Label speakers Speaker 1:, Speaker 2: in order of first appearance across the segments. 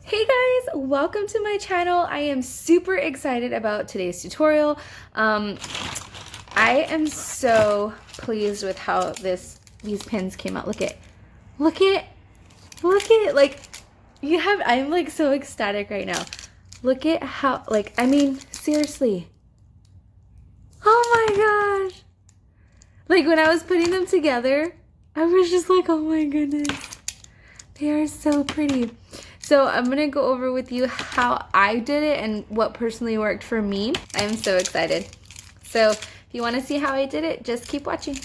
Speaker 1: Hey guys, welcome to my channel. I am super excited about today's tutorial. I am so pleased with how these pins came out. Look at, look at, look at, like, I'm like so ecstatic right now. Look at how, like, I mean, seriously. Oh my gosh. Like when I was putting them together, I was just like, oh my goodness. They are so pretty. So I'm gonna go over with you how I did it and what personally worked for me. I'm so excited. So if you wanna see how I did it, just keep watching.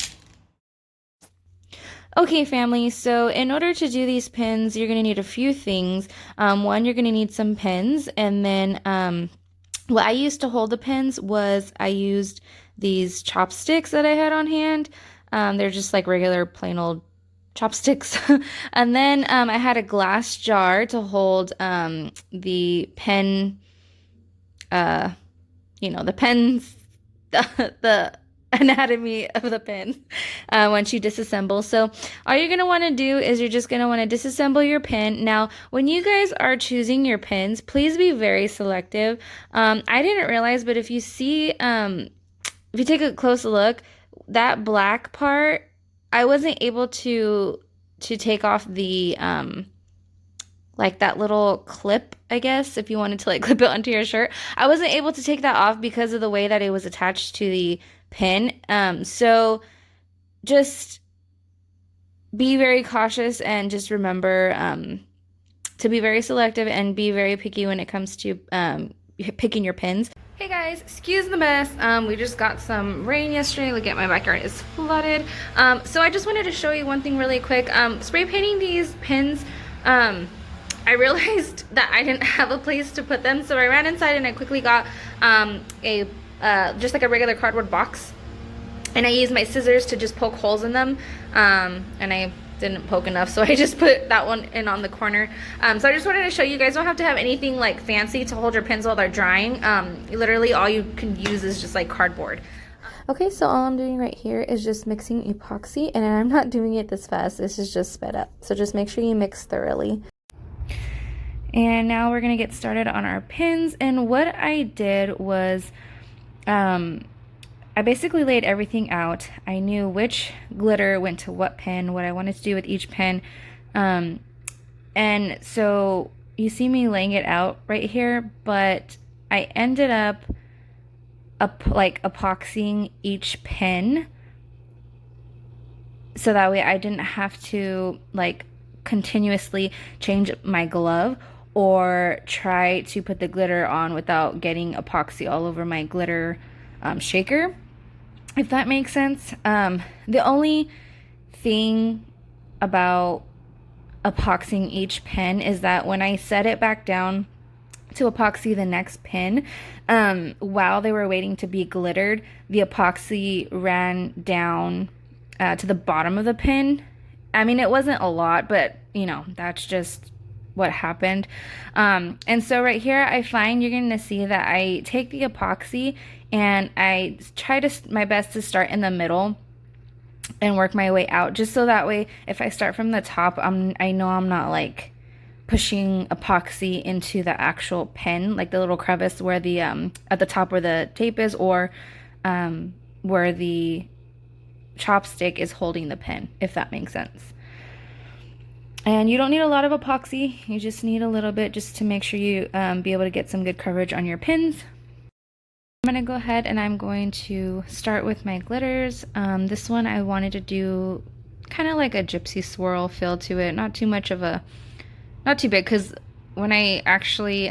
Speaker 1: Okay, family, so in order to do these pins, you're gonna need a few things. One, you're gonna need some pins, and then what I used to hold the pins was I used these chopsticks that I had on hand. They're just like regular plain old chopsticks. And then I had a glass jar to hold the pen, the pens, the anatomy of the pen once you disassemble. So all you're going to want to do is you're just going to want to disassemble your pen. Now, when you guys are choosing your pens, please be very selective. I didn't realize, but if you see, if you take a close look, that black part, I wasn't able to take off the like that little clip, I guess, if you wanted to like clip it onto your shirt. I wasn't able to take that off because of the way that it was attached to the pin. So just be very cautious and just remember to be very selective and be very picky when it comes to picking your pins. Hey guys, excuse the mess. We just got some rain yesterday. Look at my backyard is flooded. So I just wanted to show you one thing really quick. Spray painting these pins, I realized that I didn't have a place to put them, so I ran inside and I quickly got just like a regular cardboard box, and I used my scissors to just poke holes in them, and I didn't poke enough, so I just put that one in on the corner. So I just wanted to show you guys don't have to have anything like fancy to hold your pins while they're drying. Literally all you can use is just like cardboard. Okay, so all I'm doing right here is just mixing epoxy, and I'm not doing it this fast. This is just sped up, so just make sure you mix thoroughly. And now we're going to get started on our pins. And what I did was I basically laid everything out. I knew which glitter went to what pen, what I wanted to do with each pen. And so you see me laying it out right here, but I ended up like epoxying each pen so that way I didn't have to like continuously change my glove or try to put the glitter on without getting epoxy all over my glitter shaker, if that makes sense. The only thing about epoxying each pen is that when I set it back down to epoxy the next pen, while they were waiting to be glittered, the epoxy ran down to the bottom of the pen. I mean, it wasn't a lot, but you know, that's just what happened. And so right here, I find you're going to see that I take the epoxy and I try my best to start in the middle and work my way out, just so that way if I start from the top, I know I'm not like pushing epoxy into the actual pen, like the little crevice where the at the top where the tape is, or where the chopstick is holding the pen, if that makes sense. And you don't need a lot of epoxy, you just need a little bit just to make sure you be able to get some good coverage on your pins. I'm going to go ahead and I'm going to start with my glitters. This one I wanted to do kind of like a gypsy swirl feel to it, not too much of a, not too big, because when I actually,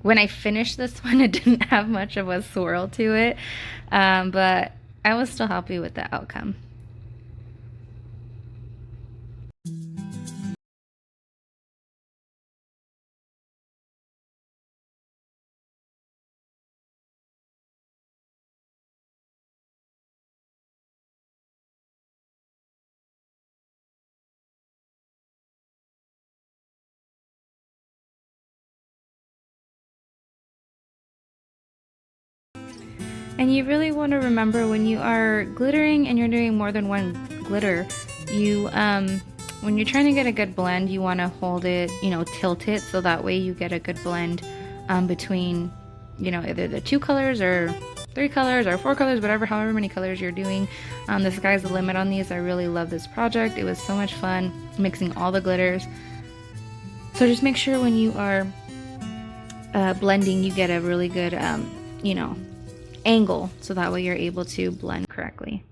Speaker 1: when I finished this one, it didn't have much of a swirl to it, but I was still happy with the outcome. And you really want to remember when you are glittering and you're doing more than one glitter, you When you're trying to get a good blend, you want to hold it, tilt it so that way you get a good blend between, either the 2 colors or 3 colors or 4 colors, however many colors you're doing. The sky's the limit on these. I really love this project. It was so much fun mixing all the glitters. So just make sure when you are blending, you get a really good, angle, so that way you're able to blend correctly.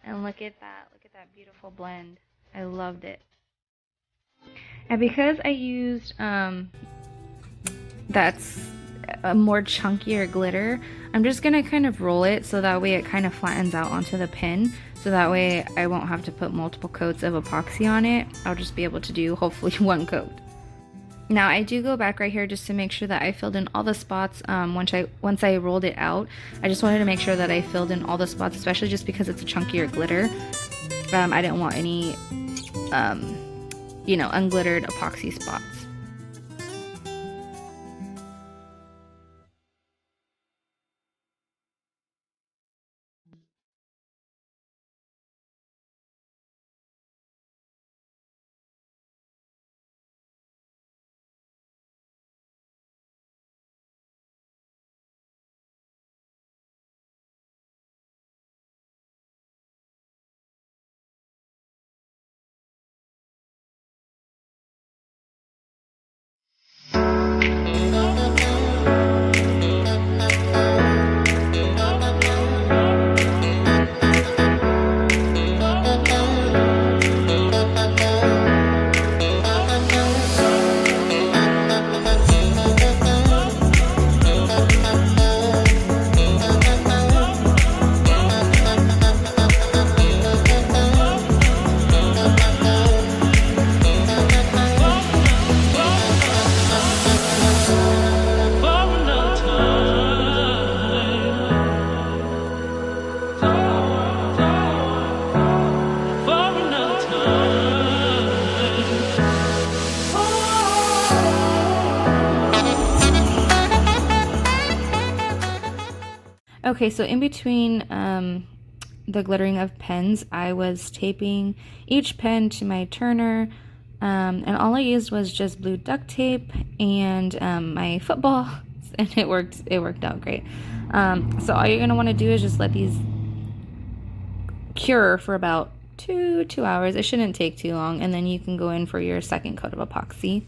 Speaker 1: And look at that beautiful blend. I loved it. And because I used that's a more chunkier glitter, I'm just gonna kind of roll it so that way it kind of flattens out onto the pin, so that way I won't have to put multiple coats of epoxy on it. I'll just be able to do hopefully 1 coat. Now I do go back right here just to make sure that I filled in all the spots. Once I rolled it out, I just wanted to make sure that I filled in all the spots, especially just because it's a chunkier glitter. I didn't want any unglittered epoxy spots. Okay, so in between the glittering of pens, I was taping each pen to my turner, and all I used was just blue duct tape and my football, and it worked out great. So all you're gonna want to do is just let these cure for about 2 hours. It shouldn't take too long, and then you can go in for your second coat of epoxy.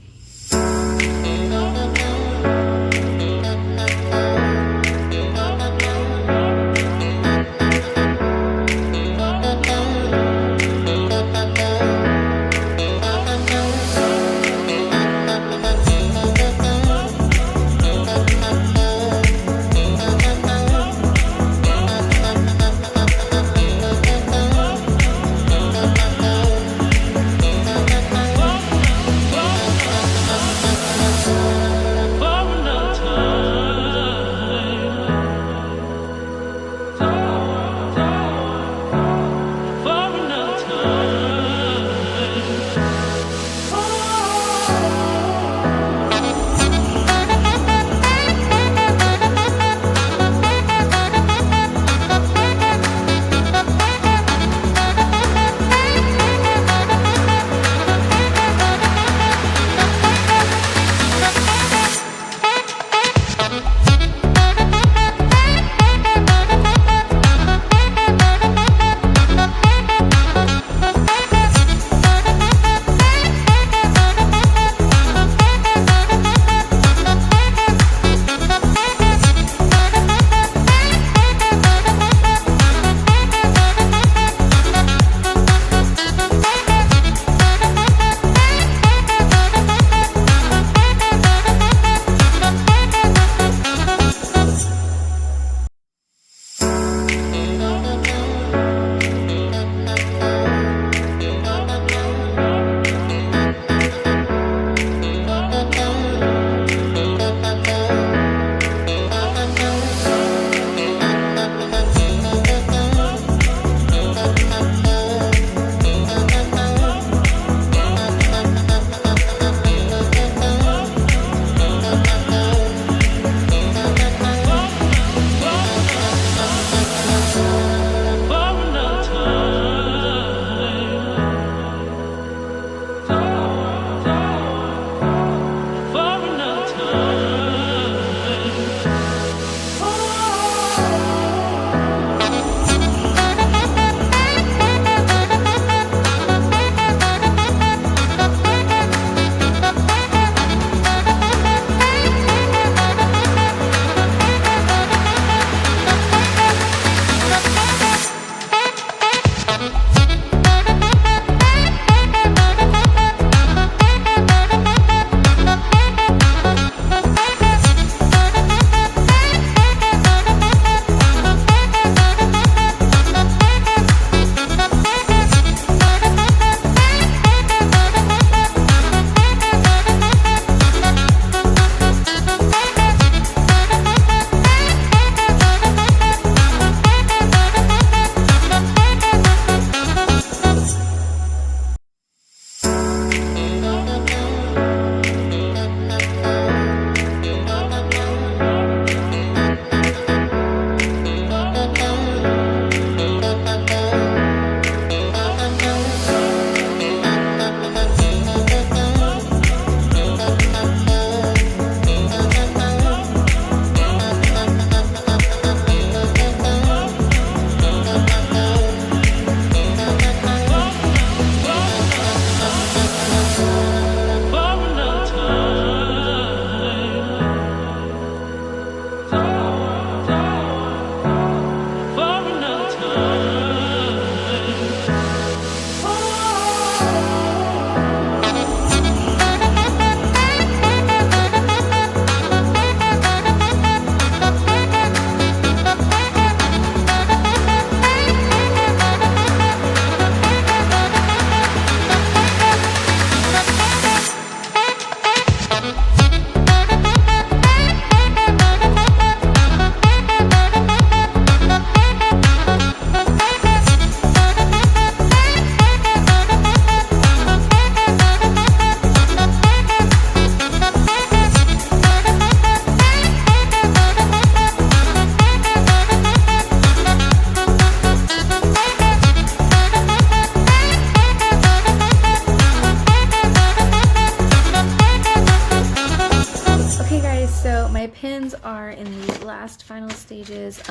Speaker 1: last final stages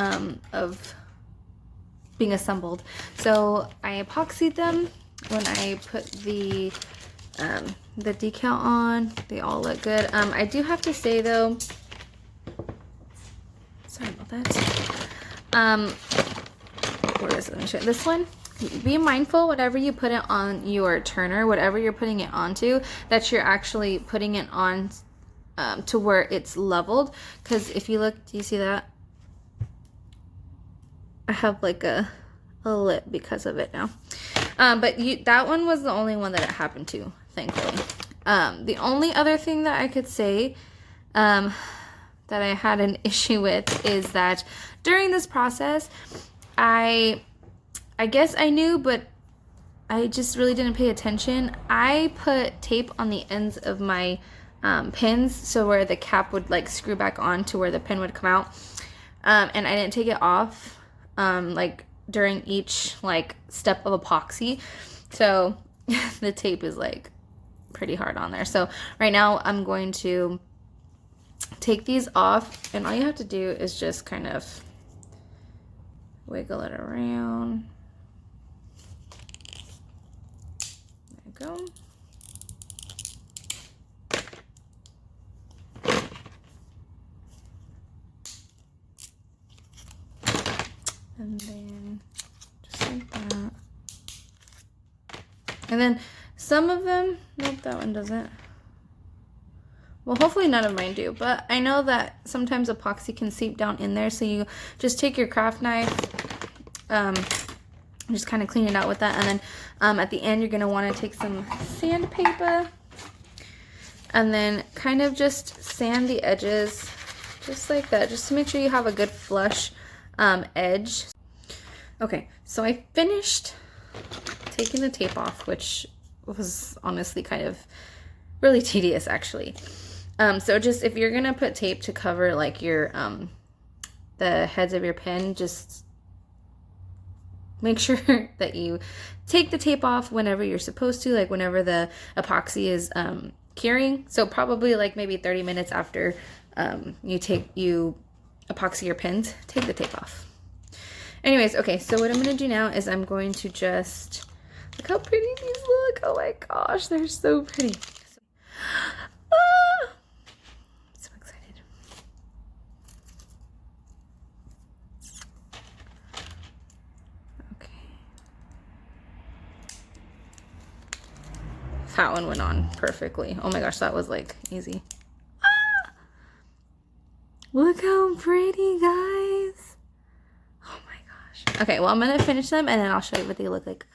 Speaker 1: of being assembled. So I epoxied them when I put the decal on. They all look good. I do have to say though, sorry about that. Where is it? Let me show you. This one, be mindful whatever you put it on your turner, whatever you're putting it onto, that you're actually putting it on to where it's leveled. Because if you look, do you see that? I have like a lip because of it now. But that one was the only one that it happened to, thankfully. The only other thing that I could say that I had an issue with is that during this process, I guess I knew, but I just really didn't pay attention. I put tape on the ends of my pins, so where the cap would like screw back on to where the pin would come out, and I didn't take it off like during each like step of epoxy, so the tape is like pretty hard on there. So right now I'm going to take these off, and all you have to do is just kind of wiggle it around. There you go. And then just like that. And then some of them, nope, that one doesn't. Well, hopefully none of mine do, but I know that sometimes epoxy can seep down in there, so you just take your craft knife, just kind of clean it out with that, and then at the end you're going to want to take some sandpaper and then kind of just sand the edges just like that, just to make sure you have a good flush edge. Okay, so I finished taking the tape off, which was honestly kind of really tedious actually. So just if you're gonna put tape to cover like your the heads of your pin, just make sure that you take the tape off whenever you're supposed to, like whenever the epoxy is curing. So probably like maybe 30 minutes after you epoxy your pins, take the tape off. Anyways, okay, so what I'm gonna do now is I'm going to just look how pretty these look. Oh my gosh, they're so pretty. Ah, I'm so excited. Okay. That one went on perfectly. Oh my gosh, that was like easy. Ah! Look how pretty, guys. Oh my gosh. Okay, well, I'm gonna finish them and then I'll show you what they look like.